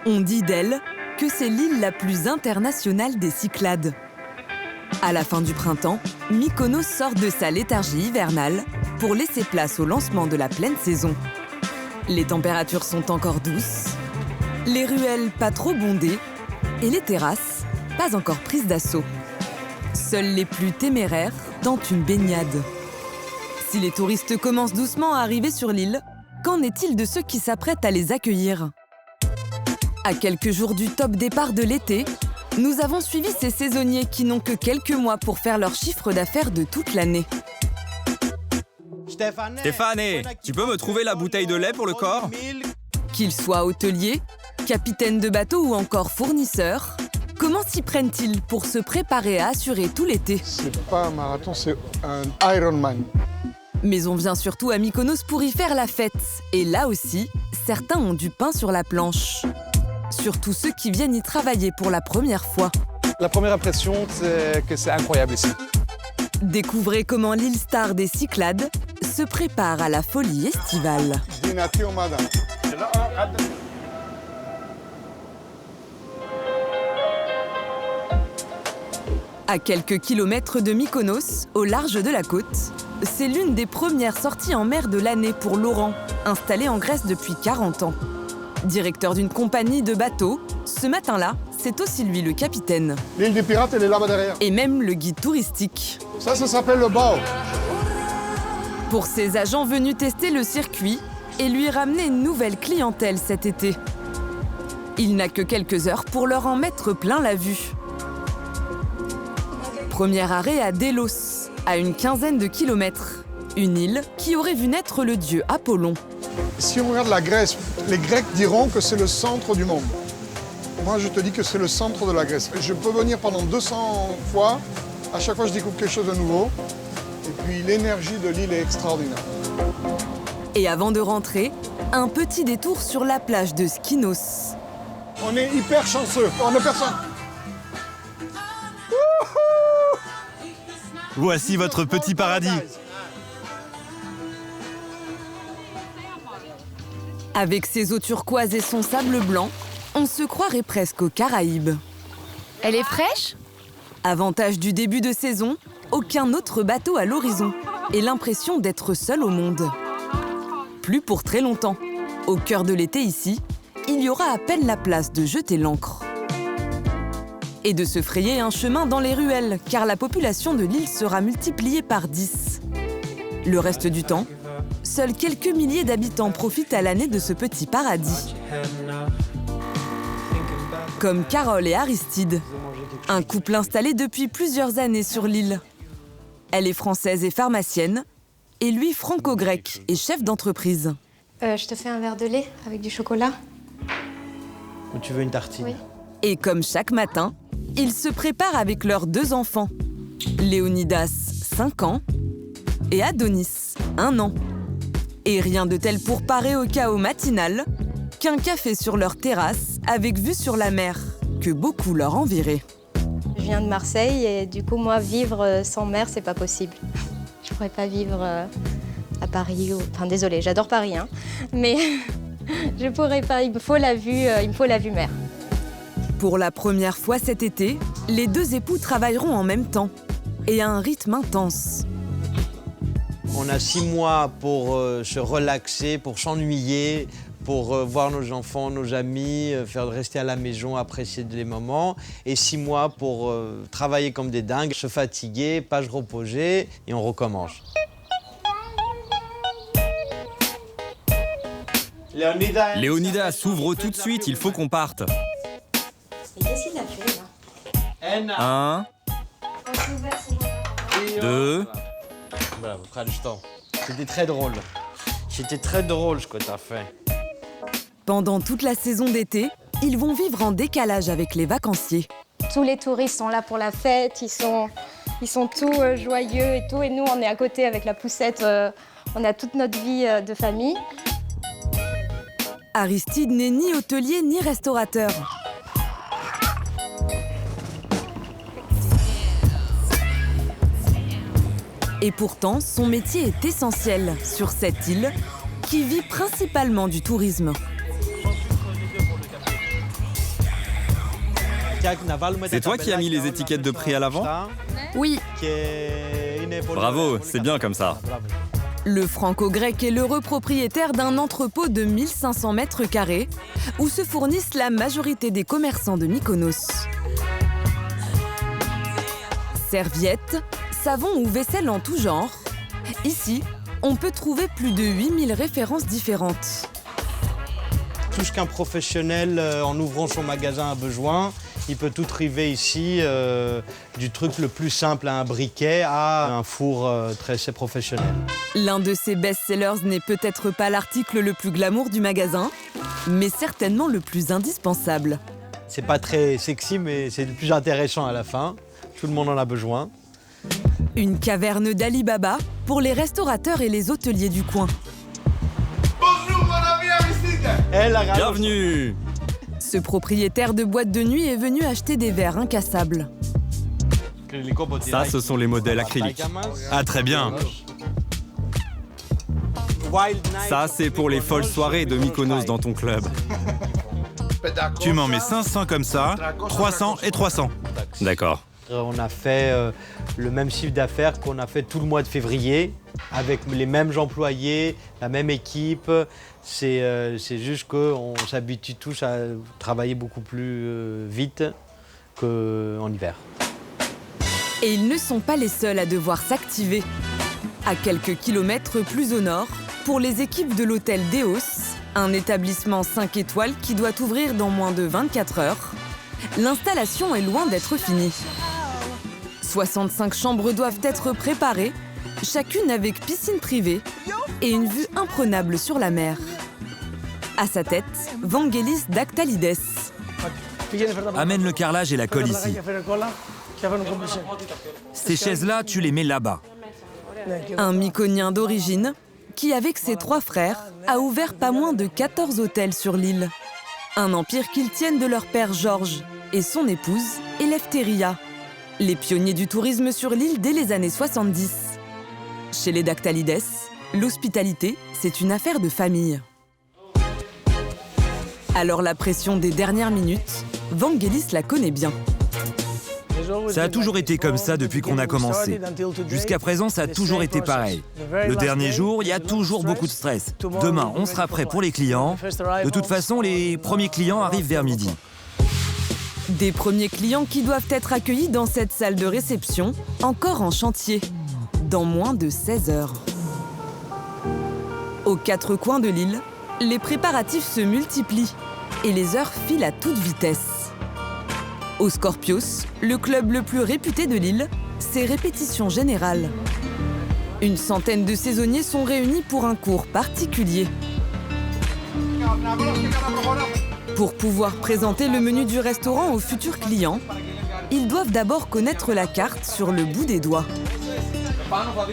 On dit d'elle que c'est l'île la plus internationale des Cyclades. À la fin du printemps, Mykonos sort de sa léthargie hivernale pour laisser place au lancement de la pleine saison. Les températures sont encore douces, les ruelles pas trop bondées et les terrasses pas encore prises d'assaut. Seuls les plus téméraires tentent une baignade. Si les touristes commencent doucement à arriver sur l'île, qu'en est-il de ceux qui s'apprêtent à les accueillir ? À quelques jours du top départ de l'été, nous avons suivi ces saisonniers qui n'ont que quelques mois pour faire leur chiffre d'affaires de toute l'année. Stéphane, tu peux me trouver la bouteille de lait pour le corps ? Qu'ils soient hôteliers, capitaines de bateau ou encore fournisseurs, comment s'y prennent-ils pour se préparer à assurer tout l'été ? C'est pas un marathon, c'est un Ironman. Mais on vient surtout à Mykonos pour y faire la fête. Et là aussi, certains ont du pain sur la planche. Surtout ceux qui viennent y travailler pour la première fois. La première impression, c'est que c'est incroyable ici. Découvrez comment l'île star des Cyclades se prépare à la folie estivale. À quelques kilomètres de Mykonos, au large de la côte, c'est l'une des premières sorties en mer de l'année pour Laurent, installé en Grèce depuis 40 ans. Directeur d'une compagnie de bateaux, ce matin-là, c'est aussi lui le capitaine. L'île des pirates, elle est là-bas derrière. Et même le guide touristique. Ça s'appelle le bao. Pour ses agents venus tester le circuit et lui ramener une nouvelle clientèle cet été. Il n'a que quelques heures pour leur en mettre plein la vue. Premier arrêt à Délos, à une quinzaine de kilomètres. Une île qui aurait vu naître le dieu Apollon. Si on regarde la Grèce, les Grecs diront que c'est le centre du monde. Moi, je te dis que c'est le centre de la Grèce. Je peux venir pendant 200 fois. À chaque fois, je découvre quelque chose de nouveau. Et puis, l'énergie de l'île est extraordinaire. Et avant de rentrer, un petit détour sur la plage de Skinos. On est hyper chanceux. On n'a personne. Voici votre petit paradis. Avec ses eaux turquoises et son sable blanc, on se croirait presque aux Caraïbes. Elle est fraîche ? Avantage du début de saison, aucun autre bateau à l'horizon et l'impression d'être seul au monde. Plus pour très longtemps. Au cœur de l'été ici, il y aura à peine la place de jeter l'ancre. Et de se frayer un chemin dans les ruelles, car la population de l'île sera multipliée par 10. Le reste du temps, seuls quelques milliers d'habitants profitent à l'année de ce petit paradis. Comme Carole et Aristide, un couple installé depuis plusieurs années sur l'île. Elle est française et pharmacienne, et lui franco-grec et chef d'entreprise. Je te fais un verre de lait avec du chocolat. Ou tu veux une tartine ? Oui. Et comme chaque matin, ils se préparent avec leurs 2 enfants. Léonidas, 5 ans, et Adonis, 1 an. Et rien de tel pour parer au chaos matinal qu'un café sur leur terrasse avec vue sur la mer, que beaucoup leur envieraient. Je viens de Marseille et du coup, moi, vivre sans mer, c'est pas possible. Je pourrais pas vivre à Paris. Enfin, désolée, j'adore Paris, hein, mais je pourrais pas. Il me faut la vue mer. Pour la première fois cet été, les 2 époux travailleront en même temps et à un rythme intense. On a 6 mois pour se relaxer, pour s'ennuyer, pour voir nos enfants, nos amis, rester à la maison, apprécier les moments. Et 6 mois pour travailler comme des dingues, se fatiguer, pas se reposer, et on recommence. Léonidas, s'ouvre tout de suite, il faut qu'on parte. Et qu'est-ce qu'il a fait, là ? 1, 2... Bravo, prends le temps. C'était très drôle. C'était très drôle ce que tu as fait. Pendant toute la saison d'été, ils vont vivre en décalage avec les vacanciers. Tous les touristes sont là pour la fête, ils sont tous joyeux et tout. Et nous, on est à côté avec la poussette, on a toute notre vie de famille. Aristide n'est ni hôtelier ni restaurateur. Et pourtant, son métier est essentiel sur cette île qui vit principalement du tourisme. C'est toi qui as mis les étiquettes de prix à l'avant? Oui, Bravo, c'est bien comme ça. le franco-grec est l'heureux propriétaire d'un entrepôt de 1500 mètres carrés où se fournissent la majorité des commerçants de Mykonos. Serviettes, savons ou vaisselle en tout genre. Ici, on peut trouver plus de 8000 références différentes. Tout ce qu'un professionnel, en ouvrant son magasin, a besoin, il peut tout trouver ici, du truc le plus simple à un briquet à un four très professionnel. L'un de ces best-sellers n'est peut-être pas l'article le plus glamour du magasin, mais certainement le plus indispensable. C'est pas très sexy, mais c'est le plus intéressant à la fin. Tout le monde en a besoin. Une caverne d'Ali Baba pour les restaurateurs et les hôteliers du coin. Bienvenue! Ce propriétaire de boîte de nuit est venu acheter des verres incassables. Ça, ce sont les modèles acryliques. Ah, très bien. Ça, c'est pour les folles soirées de Mykonos dans ton club. Tu m'en mets 500 comme ça, 300 et 300. D'accord. On a fait le même chiffre d'affaires qu'on a fait tout le mois de février, avec les mêmes employés, la même équipe. C'est juste qu'on s'habitue tous à travailler beaucoup plus vite qu'en hiver. Et ils ne sont pas les seuls à devoir s'activer. À quelques kilomètres plus au nord, pour les équipes de l'hôtel Deos, un établissement 5 étoiles qui doit ouvrir dans moins de 24 heures, l'installation est loin d'être finie. 65 chambres doivent être préparées, chacune avec piscine privée et une vue imprenable sur la mer. À sa tête, Vangelis Daktalides. Amène le carrelage et la colle ici. Ces chaises-là, tu les mets là-bas. Un Mykonien d'origine qui, avec ses 3 frères, a ouvert pas moins de 14 hôtels sur l'île. Un empire qu'ils tiennent de leur père Georges et son épouse, Eleftheria, les pionniers du tourisme sur l'île dès les années 70. Chez les Daktalides, l'hospitalité, c'est une affaire de famille. Alors la pression des dernières minutes, Vangelis la connaît bien. Ça a toujours été comme ça depuis qu'on a commencé. Jusqu'à présent, ça a toujours été pareil. Le dernier jour, il y a toujours beaucoup de stress. Demain, on sera prêt pour les clients. De toute façon, les premiers clients arrivent vers midi. Des premiers clients qui doivent être accueillis dans cette salle de réception, encore en chantier, dans moins de 16 heures. Aux 4 coins de l'île, les préparatifs se multiplient et les heures filent à toute vitesse. Au Scorpios, le club le plus réputé de l'île, c'est répétition générale. Une centaine de saisonniers sont réunis pour un cours particulier. Pour pouvoir présenter le menu du restaurant aux futurs clients, ils doivent d'abord connaître la carte sur le bout des doigts.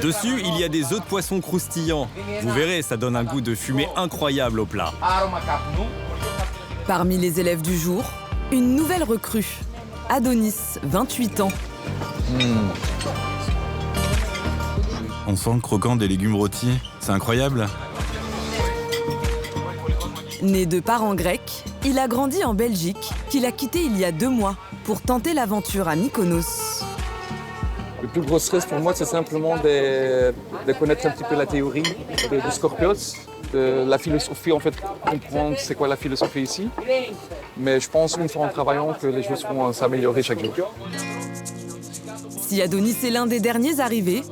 Dessus, il y a des œufs de poisson croustillants. Vous verrez, ça donne un goût de fumée incroyable au plat. Parmi les élèves du jour, une nouvelle recrue, Adonis, 28 ans. On sent le croquant des légumes rôtis. C'est incroyable. Né de parents grecs, il a grandi en Belgique, qu'il a quitté il y a 2 mois pour tenter l'aventure à Mykonos. Le plus gros stress pour moi, c'est simplement de connaître un petit peu la théorie de Scorpios, de la philosophie, en fait, comprendre c'est quoi la philosophie ici. Mais je pense, une fois en travaillant, que les choses vont s'améliorer chaque jour. Si Adonis est l'un des derniers arrivés,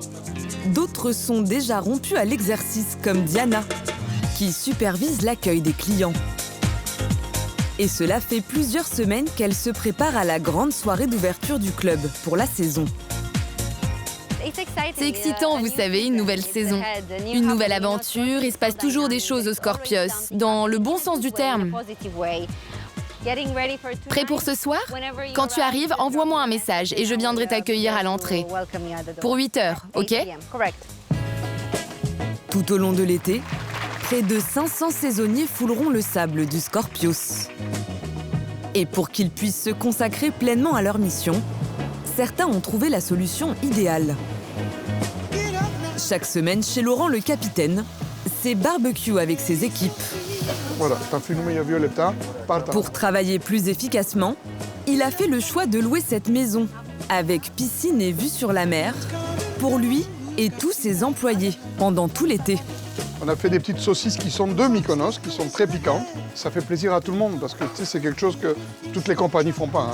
d'autres sont déjà rompus à l'exercice, comme Diana, qui supervise l'accueil des clients. Et cela fait plusieurs semaines qu'elle se prépare à la grande soirée d'ouverture du club pour la saison. C'est excitant, vous savez, une nouvelle saison. Une nouvelle aventure, il se passe toujours des choses au Scorpios, dans le bon sens du terme. Prêt pour ce soir? Quand tu arrives, envoie-moi un message et je viendrai t'accueillir à l'entrée. Pour 8 heures, ok? Tout au long de l'été, près de 500 saisonniers fouleront le sable du Scorpios. Et pour qu'ils puissent se consacrer pleinement à leur mission, certains ont trouvé la solution idéale. Chaque semaine, chez Laurent le capitaine, c'est barbecue avec ses équipes. Voilà, t'as filmé Violetta. Pour travailler plus efficacement, il il a fait le choix de louer cette maison, avec piscine et vue sur la mer, pour lui et tous ses employés, pendant tout l'été. On a fait des petites saucisses qui sont de Mykonos, qui sont très piquantes. Ça fait plaisir à tout le monde, parce que c'est quelque chose que toutes les compagnies ne font pas.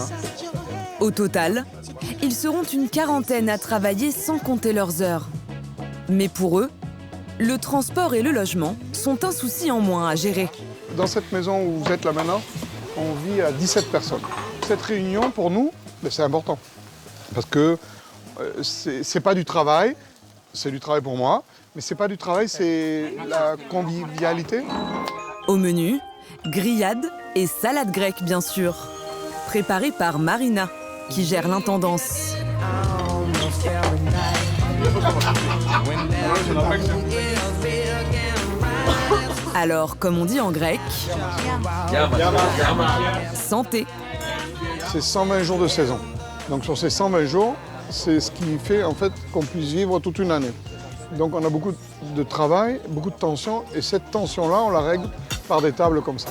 Au total, ils seront une quarantaine à travailler sans compter leurs heures. Mais pour eux, le transport et le logement sont un souci en moins à gérer. Dans cette maison où vous êtes là maintenant, on vit à 17 personnes. Cette réunion, pour nous, c'est important. Parce que c'est pas du travail, c'est du travail pour moi, mais c'est pas du travail, c'est la convivialité. Au menu, grillade et salade grecque, bien sûr. Préparée par Marina, qui gère l'intendance. Alors, comme on dit en grec, santé. C'est 120 jours de saison. Donc sur ces 120 jours, c'est ce qui fait en fait qu'on puisse vivre toute une année. Donc on a beaucoup de travail, beaucoup de tension, et cette tension-là, on la règle par des tables comme ça.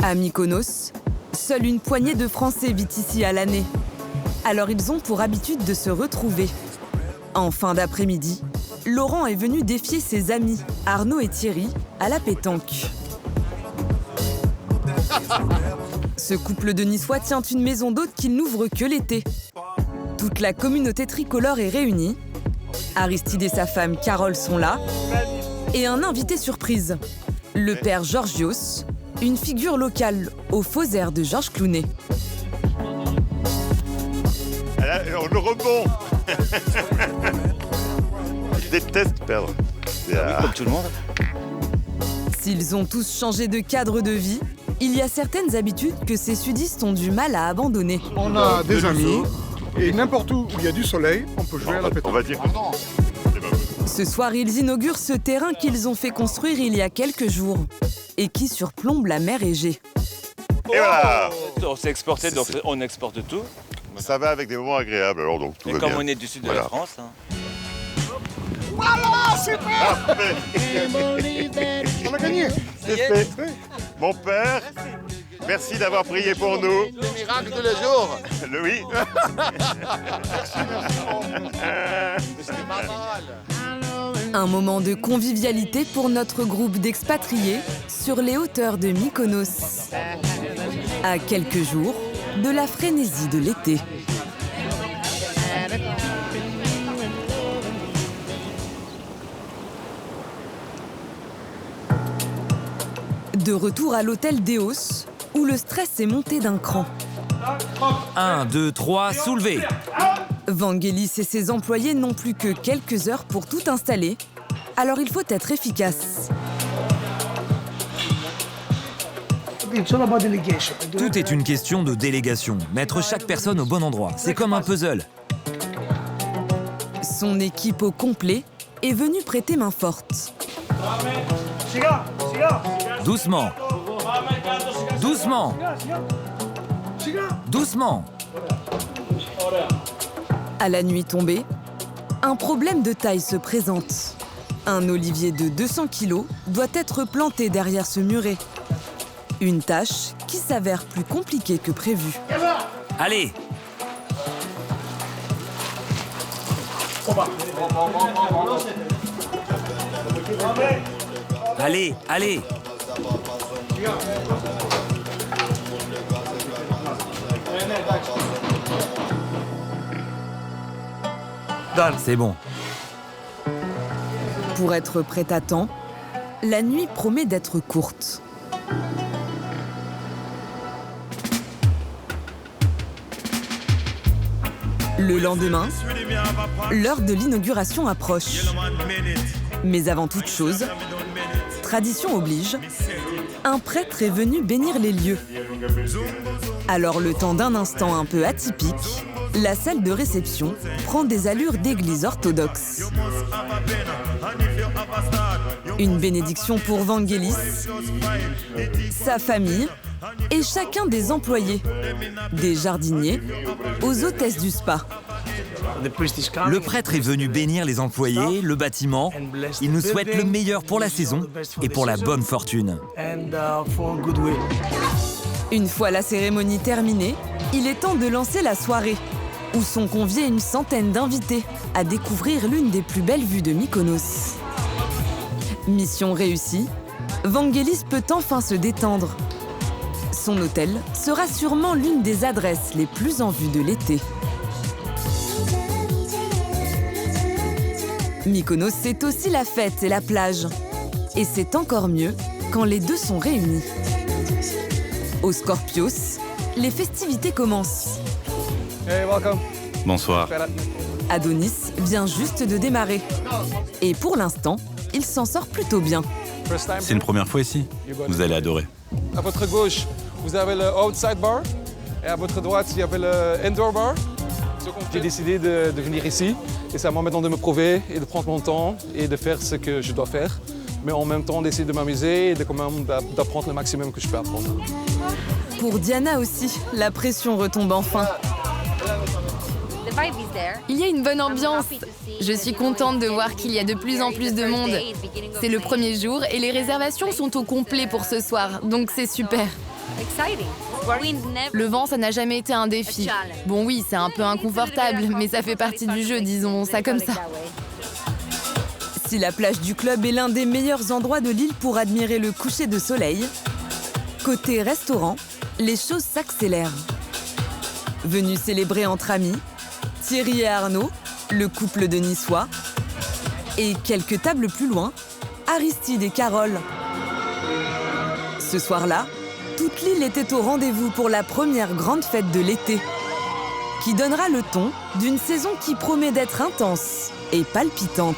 À Mykonos, seule une poignée de Français vit ici à l'année. Alors ils ont pour habitude de se retrouver. En fin d'après-midi, Laurent est venu défier ses amis, Arnaud et Thierry, à la pétanque. Ce couple de Niçois tient une maison d'hôtes qu'il n'ouvre que l'été. Toute la communauté tricolore est réunie. Aristide et sa femme Carole sont là. Et un invité surprise, le père Georgios, une figure locale au faux air de Georges Clooney. Le rebond. Je déteste perdre. Comme tout le monde. S'ils ont tous changé de cadre de vie, il y a certaines habitudes que ces sudistes ont du mal à abandonner. On a des amis, et n'importe où il y a du soleil, on peut jouer à la pétanque. On va dire. Ce soir, ils inaugurent ce terrain qu'ils ont fait construire il y a quelques jours et qui surplombe la mer Égée. Et voilà. On s'est exporté, donc on exporte tout. Ça va avec des moments agréables, alors donc tout va comme bien. on est du sud de la France. Hein. Voilà, super. On a gagné. C'est fait. Mon père, merci d'avoir prié pour nous. Les miracles de les jours. Oui. C'était pas mal. Un moment de convivialité pour notre groupe d'expatriés sur les hauteurs de Mykonos. À quelques jours de la frénésie de l'été. De retour à l'hôtel Deos, où le stress est monté d'un cran. 1, 2, 3, soulevez. Vangelis et ses employés n'ont plus que quelques heures pour tout installer, alors il faut être efficace. Tout est une question de délégation. Mettre chaque personne au bon endroit. C'est comme un puzzle. Son équipe au complet est venue prêter main forte. Doucement. Doucement. Doucement. À la nuit tombée, un problème de taille se présente. Un olivier de 200 kilos doit être planté derrière ce muret. Une tâche qui s'avère plus compliquée que prévu. Allez. Allez, allez. C'est bon. Pour être prêt à temps, la nuit promet d'être courte. Le lendemain, l'heure de l'inauguration approche. Mais avant toute chose, tradition oblige, un prêtre est venu bénir les lieux. Alors, le temps d'un instant un peu atypique, la salle de réception prend des allures d'église orthodoxe. Une bénédiction pour Vangelis, sa famille et chacun des employés, des jardiniers aux hôtesses du spa. Le prêtre est venu bénir les employés, le bâtiment. Il nous souhaite le meilleur pour la saison et pour la bonne fortune. Une fois la cérémonie terminée, il est temps de lancer la soirée, où sont conviés une centaine d'invités à découvrir l'une des plus belles vues de Mykonos. Mission réussie, Vangelis peut enfin se détendre. Son hôtel sera sûrement l'une des adresses les plus en vue de l'été. Mykonos, c'est aussi la fête et la plage. Et c'est encore mieux quand les deux sont réunis. Au Scorpios, les festivités commencent. Hey, welcome. Bonsoir. Adonis vient juste de démarrer. Et pour l'instant, il s'en sort plutôt bien. C'est une première fois ici. Vous allez adorer. À votre gauche, vous avez le outside bar. Et à votre droite, il y avait le indoor bar. J'ai décidé de venir ici. Et c'est à moi maintenant de me prouver et de prendre mon temps et de faire ce que je dois faire. Mais en même temps d'essayer de m'amuser et d'apprendre le maximum que je peux apprendre. Pour Diana aussi, la pression retombe enfin. Il y a une bonne ambiance. Je suis contente de voir qu'il y a de plus en plus de monde. C'est le premier jour et les réservations sont au complet pour ce soir, donc c'est super. Le vent, ça n'a jamais été un défi. Bon oui, c'est un peu inconfortable, mais ça fait partie du jeu, disons ça comme ça. Si la plage du club est l'un des meilleurs endroits de l'île pour admirer le coucher de soleil, côté restaurant, les choses s'accélèrent. Venus célébrer entre amis, Thierry et Arnaud, le couple de Niçois, et quelques tables plus loin, Aristide et Carole. Ce soir-là, toute l'île était au rendez-vous pour la première grande fête de l'été, qui donnera le ton d'une saison qui promet d'être intense et palpitante.